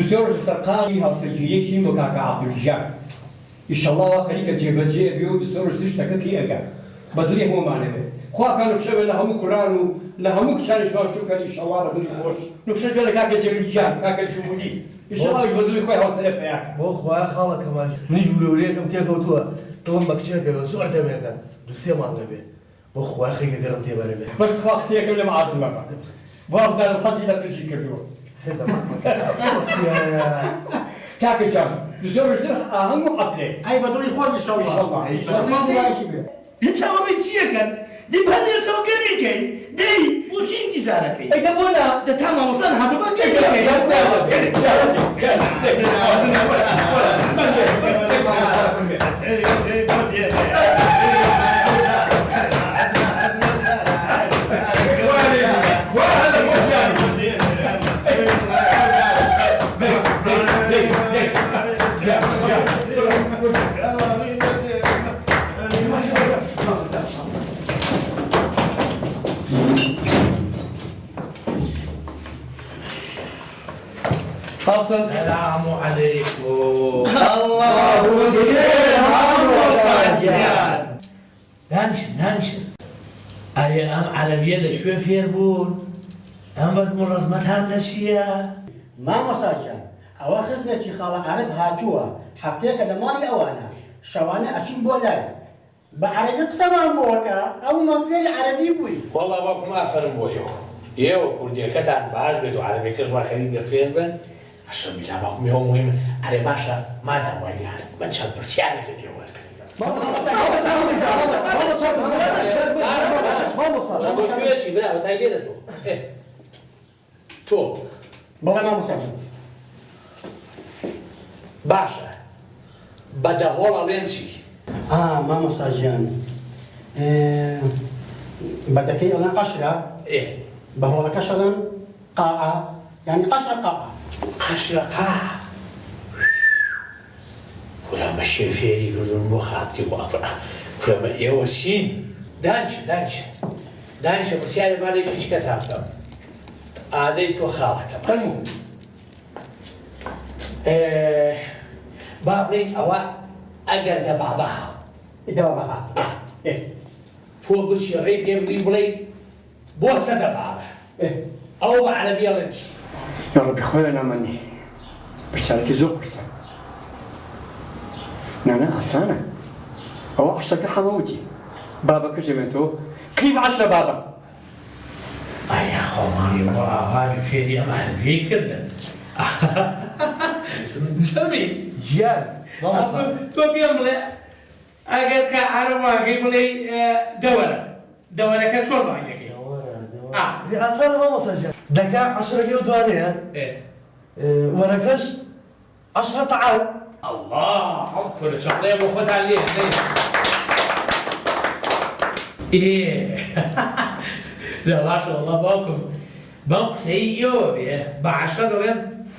دوسر سرقاني هاوسجية شيء مكاكا عبد الجان إن شاء الله خليك جيبجي بيو دوسر سرشتك كي أجا بدلي هو معنا خوا كانوا كشبه لهم قرآن لهم كشان شو كان إن شاء الله بدلي خوش نكشف بلا كاكا جيبجان كاكا جمودي إن شاء الله بدلي خوي هاوسجية بياك بۆ خوای خاڵە کەماش منیش ولۆرەیەکەم تێکەوتووە تۆم بە کچێکەوە زۆر دەمێکەن دووسێمان دەبێ بۆ خوای خەیکە گەرم تێبەرە بێ بس خوا قسەیەکەم لە معازمە وابزانم خەسی لە تووشی کردووە كاكا جام دوسر سر أهم قبله أي بدل إخوان إن شاء الله إن شاء الله أنت أوريت شيئا دي بهني سو كرميكي دي وش انتظارك أي تبونا ده تمام وصل هذا السلام عليكم. الله يرحم وصاحبيان. دانشن. أي أم عربية لشوي فيربون. أم بس مرزمتها لشيا. ما مساجان. أو خزنة شي خاله عارف هاتوا. حفتيك لماني أوانا. شوانا أشين بولاي. بعربي قسمان بوركا أو ما في العربي بوي. والله باكم أفرم بويو. يو كردية كتان باش بيتو عربي كزوا خليل فيربن. عشان بلا باكم يوم مهم على باشا ما دام وايد يعني من شال برسيانة اليوم. تو بابا ما مسافر باشا بدا هولا لينسي ما مساجان بدك انا قشره ايه بهولا كشلا قاعه يعني قشره قاعه 10 قاعة ولا مشي فيري يقولون مخاطي وأقرأ فلما يوسين دانش بس يعني بالي فيش كتابة عاديت وخالة كمان بابلين أو أجر دبابها دبابها فوق الشريف يبني بلي بوسة دبابة أو على بيلنش يا ربي خوينا مني برسالك زور برسال نانا حسانة أو عشرة حموتي بابا كجمتو كيف 10 بابا أي خماري وراها فيدي أمان في كذا جميل ژیان تو بيملي أجل كعربة قبلي دورة كشور بعينك ئاسانە مامۆساژیان دەکا 10 دوانەیە وەرەکەش 10 تەعاون الله كل شغلة مخد عليه إيه لا ما شاء الله باكم بنك سيئو بيه ب10 دولار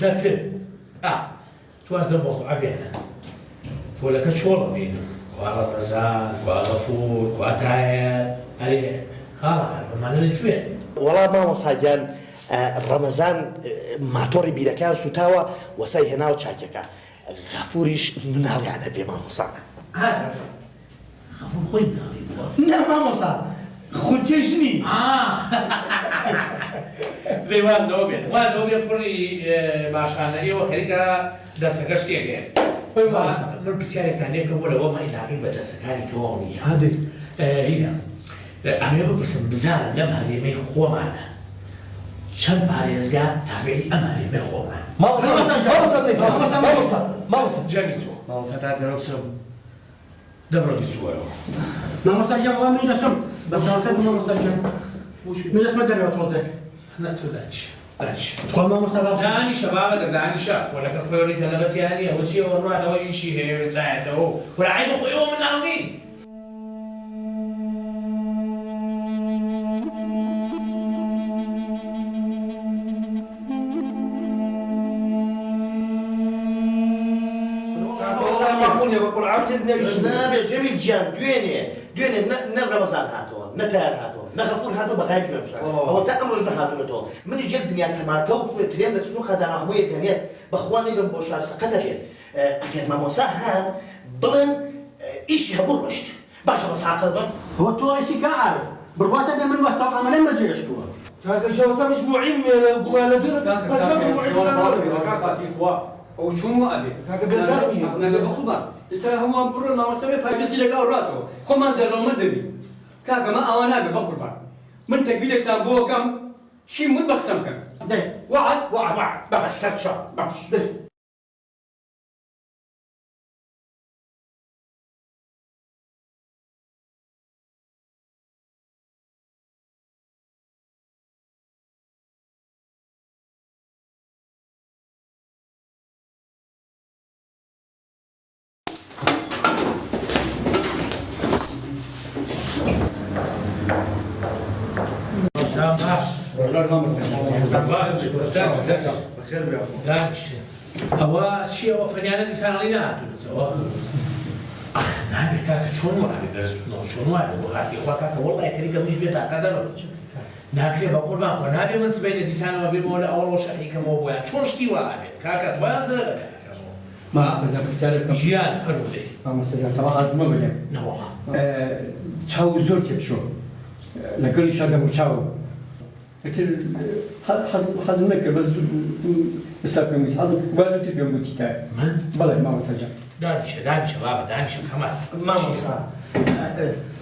دت توازن موضوع عبينا ولا كشور بينه وعلى رزان وعلى فور وعتاير عليه خلاص ما نلجوه والله ما مساجان رمضان ماتوري بيركان سوتاوا وساي هنا وشاكيكا غفوريش منال يعني بما مصاب عارف غفور خوي منالي لا ما مصاب خجشني لي واز دوبي بري ماشانا ايوا خريكا دسكشتي يعني خوي ما نربسياري ثانيه كولا وما الى غير دسكاري كوني هادي هنا أنا بپرسم بزنم لم هذه می خوامانه چند پارێزگا تابعی ئەم هەرێمە خۆمان مامۆستا جەمی تۆ مامۆستا تا دەرەوە بچم دەبڕۆی سووەرەوە ما مساجان والله من جسم بس هاكد ما مساجان من جسم دري وتوزك نە تۆ دانیش تخوا ما مساجان دانیشە بابە دانیشە وەلە کەس خۆی تەلەبەتیانی ئەوە چیە وەڕوانەوە ئیشی هەیە سایەتەوە وەرعای بخۆیەوە مناڵنین نابێ جەمی گیان دوێنێ نە ڕەمەزان هاتەوە نە تایار هاتەوە نغفور هاتو بقايا جواب سؤال هو تأمرج نهاتو نتو من يجيك دنيا كماتو تريم لك سنو خدانا هوية كانيات بخواني بمبوشار سقطرين أكيد ما موسى هاد ضلن إيش هبور رشت باشا بس عقل هو تو ايش كعارف برواته ده من وسط عملين ما جيش تو كاكا شو مش معين والدين ما معين ولا كذا او شنو ابي كاكا بيزارني انا بخبر بس هم برو ما مسوي باي بس لك اوراتو خما زلو مدبي كاكا ما اوانا بخبر من تقبيلك تابو كم شي مو بقسم كم ده وعد بس سرتشا باش بخير بيا دانش ئەوە چی ئەوە فەریانە دیسانەڵی نهاتوونەتەوە ئەخ نابێ کاکە چۆن وابێ چۆن وابێ بۆ خاتی خوا کاکە وەڵڵای خەریکە منیش بێت تاقا دەبم ناکرێ بە قوربان خۆ نابێ من سبەینە دیسانەوە بێمەوە لە ئەوە ڕۆژ شەریکەمەوە بۆیان چۆن شتی وا ئابێت کاکە وایان زەرە بەکارێکەوە ما اصلا بسالك ژیان فەرمودەی ما مثلا ترى ازمه بدك نەوەڵا تشاو زور تشو لكل شيء هذا تشاو قلت حزمك بس بسبب مش حزم وازن تبي موتيتا من بلا ما مثلا دانیشە بابە دانیشە کەمال ما موسى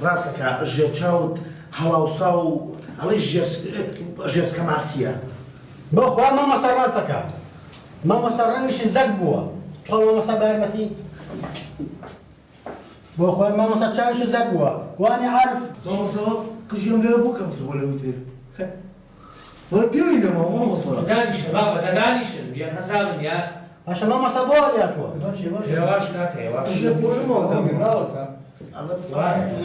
راسك جيتشاود هلاوساو علي جيس كماسيا بخوا ما مسر راسك ما مسر مش زقبوا خو ما مسر برمتي بخوا ما مسر شايش زقبوا وانا عارف ما صار قجيم لا ابوك مثل ولا وتر ودينا ما وصل دانیشە بابە دانیشن بیا حسابن یا عشان ما مسر بول يا تو هێواش کاکە هێواش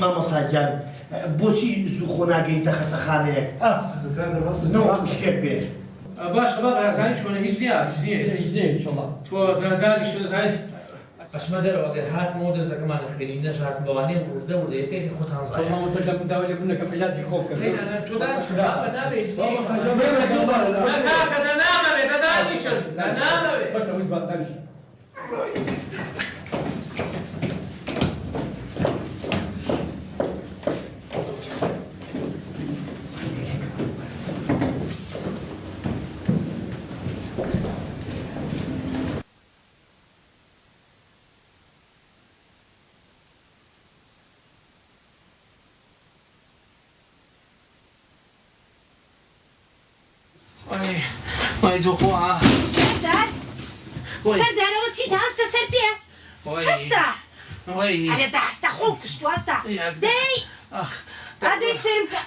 ما موسى جان بوشي زخونا جيت خسخانك كاكا راسك نو مشكل بيه باشە بابە ئازانی چۆنە هیچ نییە هیچ نییە ان شاء الله تۆ دانیشە دەزانیت ئەچمە دەرەوە ئەگەر هاتمەوە دەرزەکەمان دەخوێنی نەش هاتم بەوانەیە وردە یەکێکی خۆتان زانێ ما مثلا مداولة منك علاج خوف كذا تۆ دانیشە بابە نابێت کاکە دەنامەوێت دەدانیشن دەنامەوێت بس اوز بعد دانش وای دخوا سردار وای سردارەوە چیت هەستە سەر پێ هەستە وای ئەرێ داهستە خۆ کشتو هەستە دەی ئەدەی سرمکە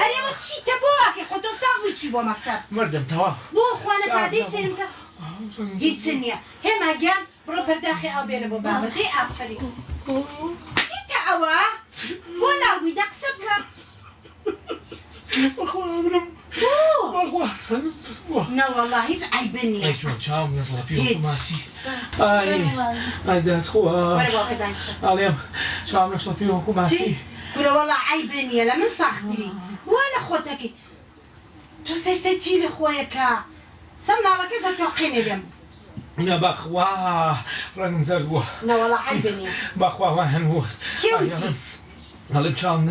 ئەرێوە چیتە بۆ واکەی خۆ تۆ ساغ بووی چی بۆ مەکتەب مردم تەوا بۆ خوانەکە ئەدەی سرمکە هیچ نییە هێما گیان بڕۆ پەرداخی ئاو بێنە بۆ بابە دەی ئافری چیتە ئەوە بۆ ناویدا قسە بکە نەوەڵڵا هیچ عیبە نییە چۆن چاوم نەزڵە پێ هیچ. ماسی ئای دەستخوا وەرە بۆ کەدانشە ئاڵێم چاوم نەشڵە پێ وەکو ماسی گورەوەڵا عیبە نییە لە من ساختری وانە خۆتەکەی تۆ سەرسە چی لە خۆیەکە سەم ناڵەکە زە تۆقینێ لێم نە بەخوا ڕەنگم زەر بووە نەوەڵا عیبە نییە بەخوا وای هەنووە کێوتی هەڵێم چاوم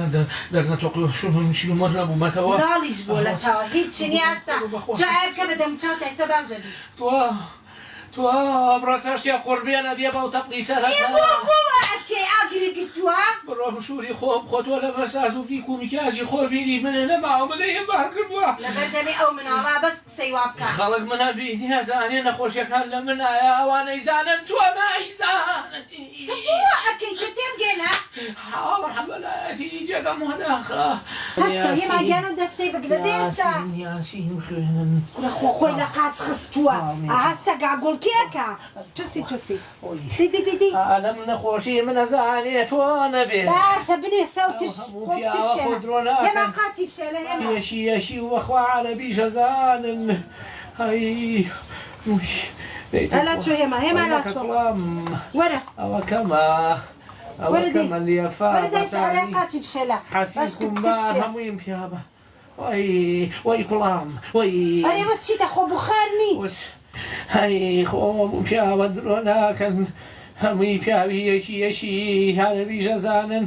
دەرنەتۆقی شوون نوشین و مەڕ نەبوومەتەوە ناڵیش بۆ لە تاوە هیچ چنی ئاستا جایەکە بەدەم چاو تایسە باشەبی تۆ بڕاتاشتیا قوربێنە بێ بەو تەقی سەرەتا بۆ ئەکەی ئاگری گرتووە بڕۆ بشووری خۆم خۆتۆ لە بەرساز و فی کومیکازی خۆ بینی منە نەماوە منە ئێم بار کردووە لەبەر دەبێ ئەو مناڵا بەس قسەی وا بکە خەڵک منە بینی هەزانێ نەخۆشیەکان لە منایە ئەوانەی زانن تۆ نایزانن بۆ ئەکەی تۆ تێبگەنە حاڵ حەمەلایەتی جێگەم هەداخە هەستا هێماگیان و دەستەی بگرە دێستا یاسین خوێنن خۆ خۆی لە قاچ خستووە هەستە گاگۆڵکێکە تووسی دی لە من نەخۆشی منە زانێ تۆ نەبێ باشە بنێ سەوتش هێما قاچی بشێلە هێما یەشی وەخوا عەرەبی شەزانن هەی ئەلا چۆ هێما لا چۆ وەرە ئەوە کەمە وردي وردي علاقاتي بشلا حاسيكم بار هموين بيابا وي كلام وي أنا ما تشيت أخو بخارني وس هاي خو بيابا درونا كان همي بيابي يشي هذا بيجازانا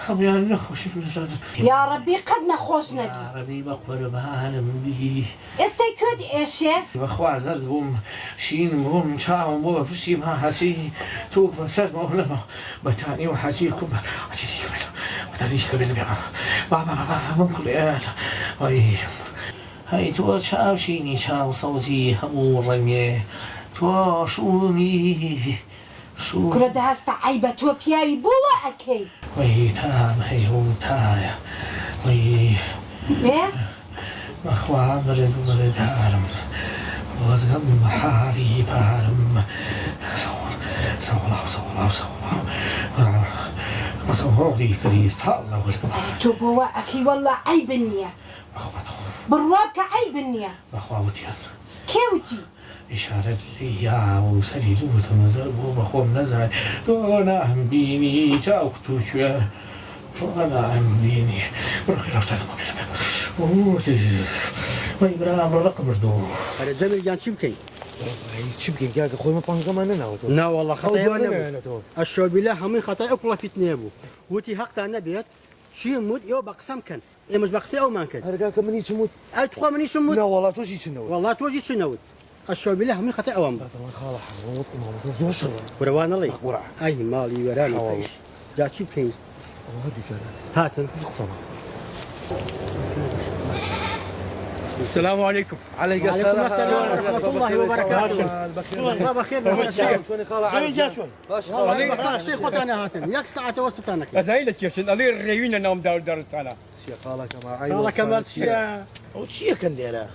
هم يا نخوش بلزانا يا ربي قد نخوش نبي يا ربي بقبر بعالم بي استيكود إيش بخوا زرد بوم شين بوم شاهم بوم بشي ما حسي توب سر مولما بتاني وحسيكم حسيتي قبل بتانيش قبل بابا ممكن يا وي هاي تو شاو شيني شاو صوزي همو رميه تو شومي شو كل ده هست عيبة تو بياوي بوا أكيد وي تام هي هو تايا وي إيه أخوة مرد هارم وزغم محاري بارم صور لي كريست هلا تو بوا أكيد والله عيب النية برواك عيب النية أخوة وتيان كيوتي إشارة لي يا وسلي لوت مزر وبخوم نزل دونا هم بيني جاوكتو شوية دونا هم بيني بروحي لو تانا موبيل وي برام رقم مردو هذا زميل جان شو بكي؟ شو بكي كاك خوي ما بانقا ما نناو لا والله خطأ أنا الشعور بالله هم خطأ أكله في تنابو وتي حق أنا بيت شيء يموت يو بقسم كان إيه مش بقسي أو ما كان هرقاك مني تموت أدخل مني شو لا والله توجي شنو والله توجي شنو الشعور بالله هم خطأ أوام لا طبعا خاله حرام وطمع وتزوج شر وروان الله ورع أي مالي وراني جات شو بكي وهدي كذا هاتن السلام عليكم. عليكم السلام ورحمة الله وبركاته. الله بخير. شلوني خاله وين جا شلون؟ والله شيخ أنا هاتن ياك ساعة توصلت أنا كده. هذا يا شيخ الله يرينا نوم دار السنة. شيخ خاله كما عين الله كمال شيء. وشيء كان ديره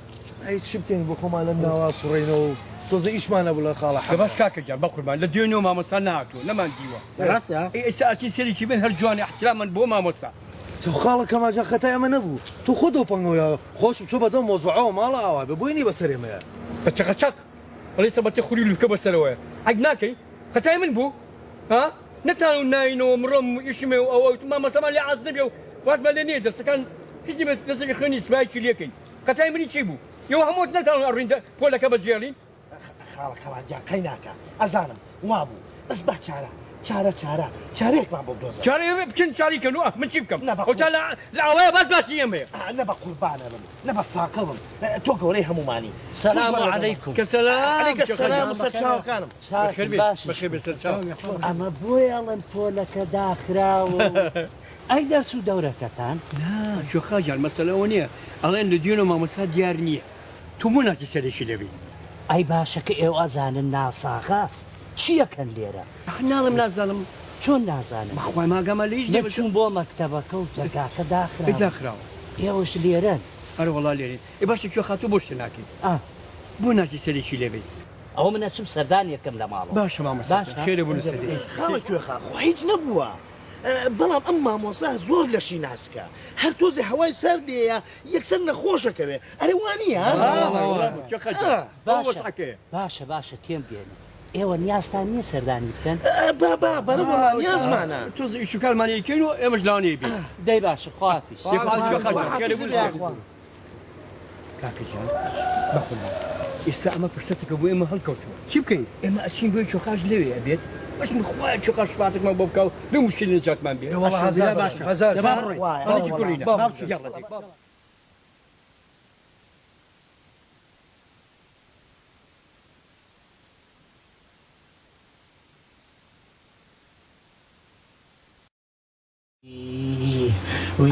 أي شبتين بكم على النواس ورينو توزي إيش ما نبلا خاله بس كاك جا بقول ما لدينو ما مصنعته لما نديوا. راسه. إيه سأتي سيري كي بين هالجواني احتراما بو ما مصنع. تو خاله كما جا ختايا من أبو تو خدوا بانو يا خوش شو بدهم موزعوه ما لا أوعى ببويني بسري ما بتشخشك وليس بتخوري له كبر سلوى عجناكي ختاي من بو ها نتانو ناينو مرم يشمي او ما مسما لي عصبي واسما لي درس كان كيجي بس درس خني سباي كليكي ختاي من يجيبو يو هموت نتانو ارين بولا كبر جيرين خاله كما جا كيناكا أزانم وابو بس بحشارة شاريك ما بدوزة شاري بكن شاري كانوا من شيبكم لا بقول. وتلا لا بس يمي نبى قربانا نبى ساقهم توقعوا ليه هموماني السلام عليكم. كسلام عليك السلام وسرشاو كانم شاكر باشا بخير بسرشاو اما بويا لنبولك داخراو اي درسو دوركتان لا شو خاجة المسألة ونية الله إن دينه ما مسا ديارنية تومونا تسالي شلبي اي باشا كايو ازان الناصاغا چیە کەن لێرە ناڵم نازانم چۆن نازانم بەخوای ماگەمە لێش نەچوون بۆ مەکتەبەکە و جەگاکە داخرا داخراوە ئێوەش لێرەن ئەرە وەڵا لێرین ئێ باشە کوێ خاتوو بۆ شتە ناکەین بۆ ناچی سەرێکی لێبێ ئەوە من ئەچم سەردانیەکەم لە ماڵەوە باشە مامەسا خێرە بوون سەرێ خاڵە کوێ خۆ هیچ نەبووە بەڵام ئەم مامۆسا زۆر لەشی ناسکە هەر تۆزی هەوای سەر لێیە یەکسەر نەخۆشەکەوێ ئەرە وانە باشە تێم دێنن ئێوە نیازتان نییە سەردانی بکەن بەرەوەڵا نیازمانە تۆز ئیشوکارمانەیەکەین و ئێمەش لاوانەیە بین دەی باشە خوافیش کاکەجان بەخۆڵ ئێستا ئەمە فرسەتێکە بۆ ئێمە هەڵکەوتووە چی بکەین؟ ئێمە ئەچین بۆی چۆخاش لەوێ ئەبێت باش بخوای چۆخاش شپاتێکمان بۆ بکە و بێ مشکلی نەجاتمان بێت هەزار هەڵێکی کوڕینە یاڵە دێ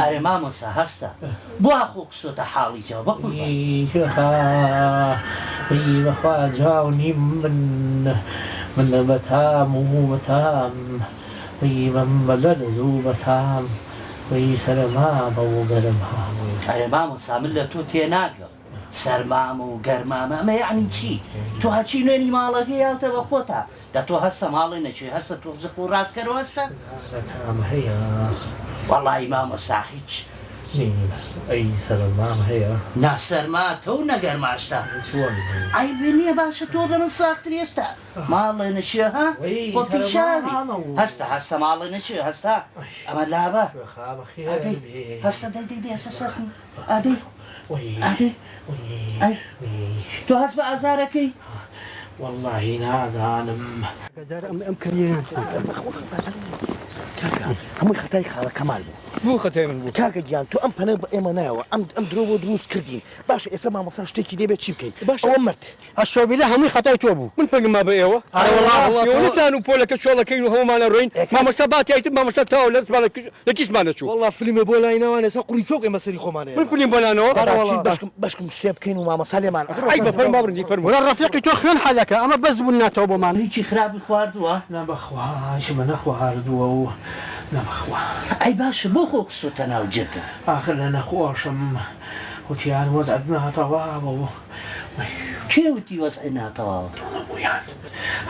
ئەرێ مامۆسا هەستە بۆ ئاخۆ قسۆتە حاڵی جەوە بەخوا جاونی من بەتام و بەتام مەلە دەزوو بەسام سەرما بە و گەرمها ئەرێ مامۆسا من لە تۆ تێناگەم سەرمامە و گەرمامە ئەمە یعنی چی تۆ هەچی نوێنی ماڵەکە یاوتە بە خۆتە دە تۆ هەستە ماڵی نەچێ هەستە تۆ زق و ڕاستکەرەوە هەستە تام هەیە والله مامۆسا هیچ ئەی سەرمام هەیە ناسەرما تۆ نەگەرماشتا چۆن ئای بێنیە باشە تۆ لە من ساختری ئێستا ماڵێ نەچێ ها وەی بۆ سەرما پیشاوی هەڵەوە. هەستە ماڵێ نەچێ هەستا ئەمە لابە شوێخا بەخێر ئەدەی بێ هەستە دەی هەستە سەرخم ئەدەی وەی ئەدەی ئەی تۆ هەست بە ئازارەکەی واللهی نازانم ئەم کردیان کاکە هەمووی خەتای خاڵە کەمال بوو بۆ خەتای من بوو کاکە گیان تۆ ئەم پەنە بە ئێمە نایەوە ئەم درۆ بۆ دروست کردین باشە ئێستا مامۆستا شتێکی دەبێت چی بکەین ئەوە مرد ئەشۆبیلە هەمووی خەتای تۆ بوو من پەنگما بە ئێوە ئێوەتان و پۆلەکە شۆڵەکەین و هەمومانە ڕۆین مامەستا باتیایت مامەستا تاوە لە کیسمانە چوو والله فیلمە بۆ لای نەوانە قوڕی کۆک ئێمە سەری خۆمانەیە من کولیم بۆنانەوە بەشکم شتێ بکەین و مامەسا لێمان ئەی بە فەرما بڕندی فەرمو وەرە ڕەفیقی تۆ خوێن حالەکە ئەمە بەس بوون ناتەوە بۆمان هیچی خراپی خواردووە نەبەخواش منە خواردووە و نەبەخوا ئەی باشە بۆ خۆ قسوتە ناو جێگە آخر لە نەخۆشم وتیان وەزعت ناتەواوە و کێوتی وەزعی ناتەواوە هەموویان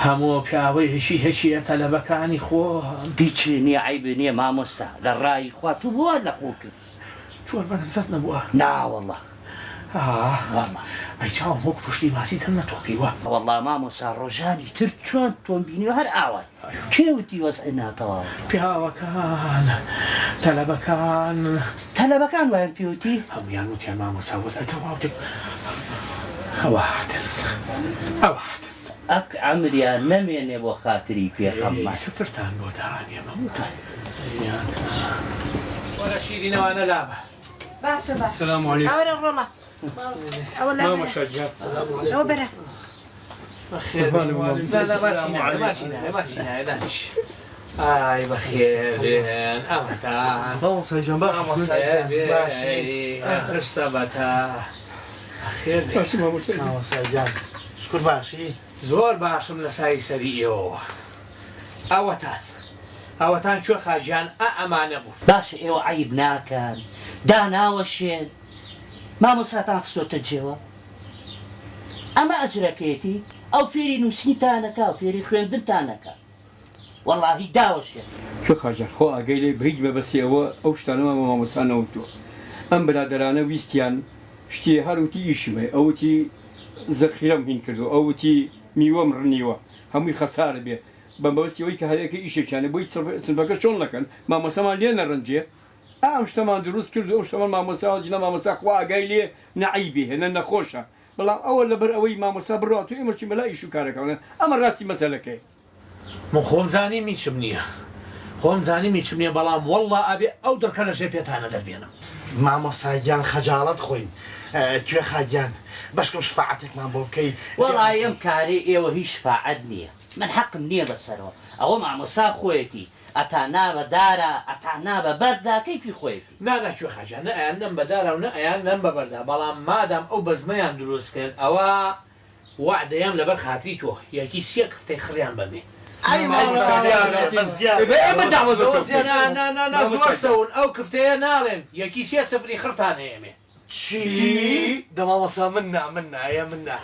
هەموو پیاوەی هەشیە تەلەبەکانی خۆ هیچ نییە عیبێ نییە مامۆستا لە ڕای خوا تو بۆ لە خۆ کرد چۆن بەنم زەت نەبووە ناوەڵڵا ئەی چاوم وەک پشتی ماسی تەم نەتۆقیوە وەڵڵا مامۆستا ڕۆژانی تر چۆن تۆم بینیوە هەر ئاوای کێوتی وەزعی ناتەواوە پیاوەکان تەلەبەکان وایان پێوتی هەمویان وتیان مامۆستا وەزعەتەواو ئەواتن ئەک ئەمریان نەمێنێ بۆ خاتری پێخەممە سفرتان بۆ داهانێ مەموتان وەرە شیرینەوانە لابە باشە باش سلام علیکم. ئەوەرە ڕۆڵە ئەوە لە مامەستا جان ئەوە بەرە ئای بەخێرێن ئەمەتان مامۆسایجان خستەبەتە خێر باشی مامەستا مامۆسایجان شکر باشی زۆر باشم لە سای سەری ئێوە ئەوەتان کوێ خاجیان ئەمانە بوو باشە ئێوە عیب ناکەن داناوەشێن مامۆساتان خستۆتە جێوە ئەمە ئەجرەکەیەتی ئەو فێری نووسینتانەکە و فێری خوێندنتانەکە وەڵڵاهی داوەشێن شو خاجان خۆ ئاگەی لێ بە هیچ بەبەسیەوە ئەو شتانەوە بە مامۆستا نەوتووە ئەم برادەرانە ویستیان شتی هەروتی ئیشمێ ئەوتی زەخیرەم هین کردو ئەوتی میوەم ڕنیوە هەمووی خەسارە بێ بەبەستیەوەی کە هەرێکە ئیشێکیانە بۆی سنفەکە چۆن نەکەن مامۆسامان لێ نەڕەنجێ ئەم شتەمان دروست کرد و ئەو شتەمان مامۆسا جنە مامۆستا خوا ئاگای لێ نەعیبێ هێنە نەخۆشە بەڵام ئەوە لەبەر ئەوەی مامۆسا بڕات و ئێمەچی مەلا ئیش و کارەکەونە ئەمە ڕاستی مەسەلەکەی من خۆم زانی میچم نییە بەڵام وەڵڵا ئەبێ ئەو دڕکە لە ژێ پێتانە دەبێنم مامۆسایجان خەجاڵەت خۆین کوێ خاگیان بەشکم شفاعەتێکمان بۆ بکەی وەڵای ئەم کارێ ئێوە هیچ شفاعەت نییە من حەقم نییە بەسەرەوە ئەوە مامۆسا خۆیەتی ئەتا نابە دارە ئەتا نابە بەردا کەیفی خۆیەتی ناداکوێ خاجان نە ئەیان نەم بەدارە و نە ئەیان نەم بە بەردا بەڵام مادام ئەو بەزمەیان دروست کرد ئەوە وعدەیەم لەبەر خاتری تۆ یەکی سێ کفتەی خڕیان بەمێ زۆر سەون ئەو کفتەیە ناڵێن یەکی سێ سفری خڕتان هەیەمێ چی دەمامۆسا من نا ئەیە من نا